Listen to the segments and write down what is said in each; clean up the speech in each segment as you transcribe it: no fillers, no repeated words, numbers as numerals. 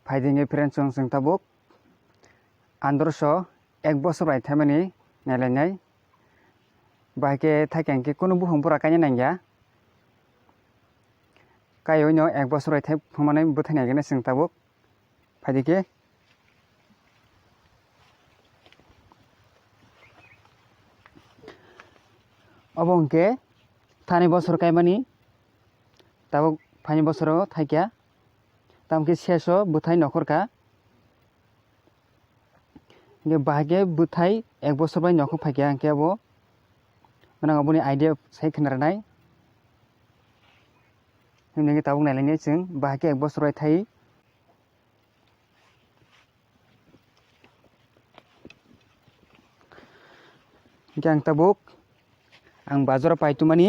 फाइदिंनि फ्रेन्डसजों जों tabuk आन्दरस' एक बोसोर बाय थाइमानि नायलायनाय बाहायके थाइकेंके कुनु बुहुमफोरा कायनो नांगया कायनो एक बोसोर बाय थाइ फुंमानै बोथायनायगोन जों tabuk फाइदिके अबंके थानी बोसोर कायमानि tabuk फाइनि बोसोराव थाइकिया तामके सेसो बुथाय नखरका के बाहागे बुथाय एक बोसोर बाय नखर फाइकिया के अब मनांग अबनि आइडिया साइ खोनारनाय हिमनेगे tabuk नायलायनाय जों बाहागे एक बोसोर बाय थाइ के आं tabuk आं बाजारा पाइतुमानि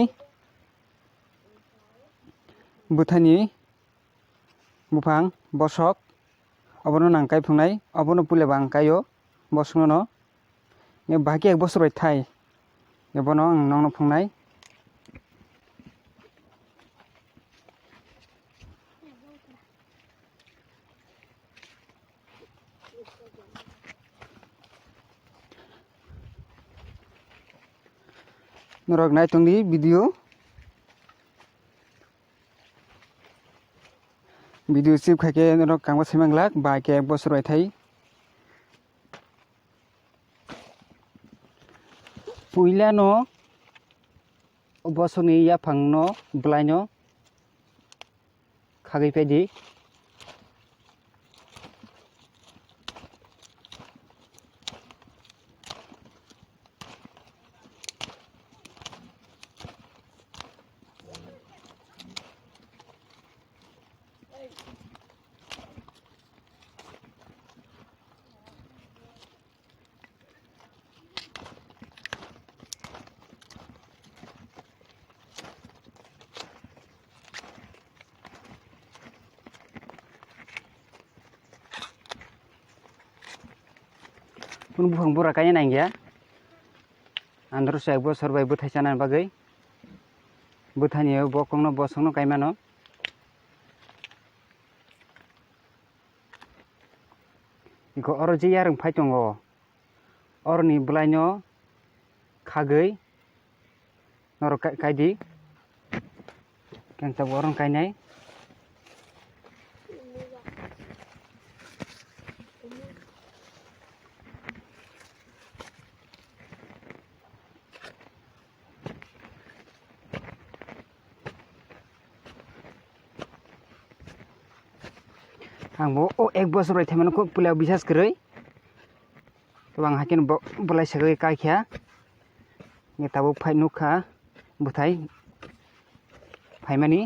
बुथानि बुफां बसक अबनो नांकाय फुंनाय अबनो पुलेबा आंकायो बसंनो ने बाहागे एक बोसोर बाय थाइ एबनो आं नंनो फुंनाय नरक नाय तंगि भिडियो सिप खाके नरक कांबा सेमांलाक बाहागे एक बोसोर बाय थाइ पुइलानो बोसोरनि याफांनो ब्लाइनो खागै पाइदि कुनु बुहां बुरा कायनो नांगया आन्दरस' एक बोसोर बाय बोथाय जानानै बागै बोथानियो बकंनो बसंनो कायमानो इको अर जे यारं फाइतंगो अरनि ब्लाइनो खागै नरक कायदि केंता बरं कायनाय आंबो एक बोसोर बाय थाइमानो को पुलाव बिसास करै तो आं हाकेन बलाय सगै कायखिया ने tabuk फाइ नुखा बुथाय फाइमानि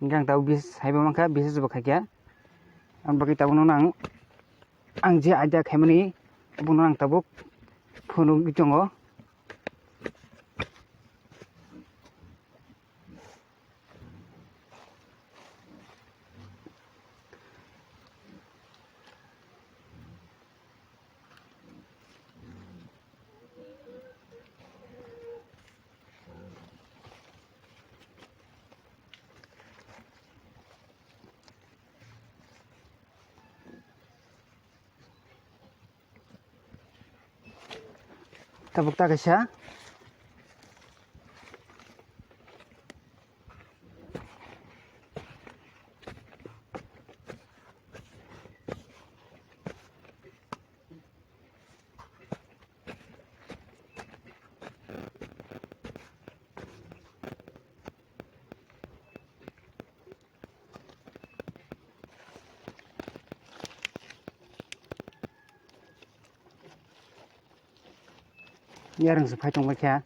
गां tabuk बिस हाइबा माखा बिसास बखाकिया आं बागै tabuk नो आं जे आइडिया खाइमानि बुनो आं tabuk फुनु गितंगो tabuk takasya yarang se faitong bakya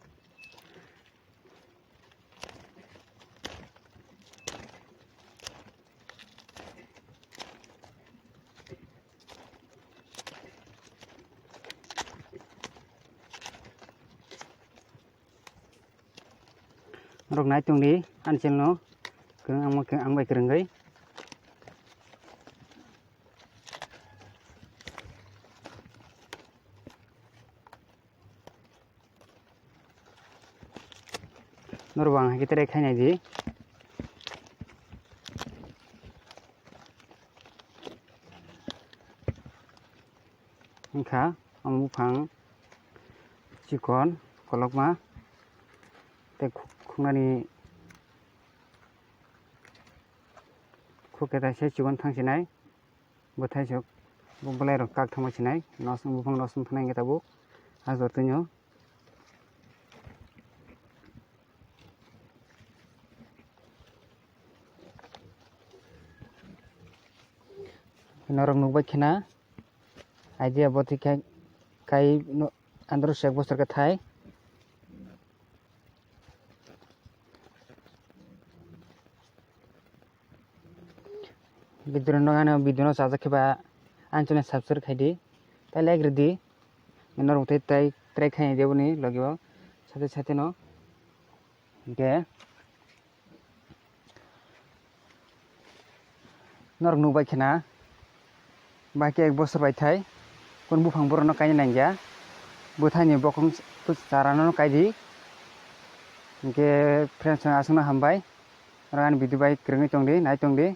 rok nai tungni ancelno keng ang bai kerengai norbang kita rekai di wngkha ang bufang chikon kolokma tei khungnani khuketa se chikon thangsinai bwthai sok bolai rok kak thangma sinai bufang nosom thanai wngkha tabuk hajor tuino norok nukbai khena idea boti kai andro sek bosor ka thai bidron nogano bidron sajak khiba anchone sabsur khaidi tai legridi norok tai trai khai deboni logio sate sate no ge norok nukbai khena baki ek bosor bai thai kon bufang borok no kaini nangya bwthai ni bokong charano no kaidi ke friends asungna hambai rani video bai krengoi tongdi nai tongdi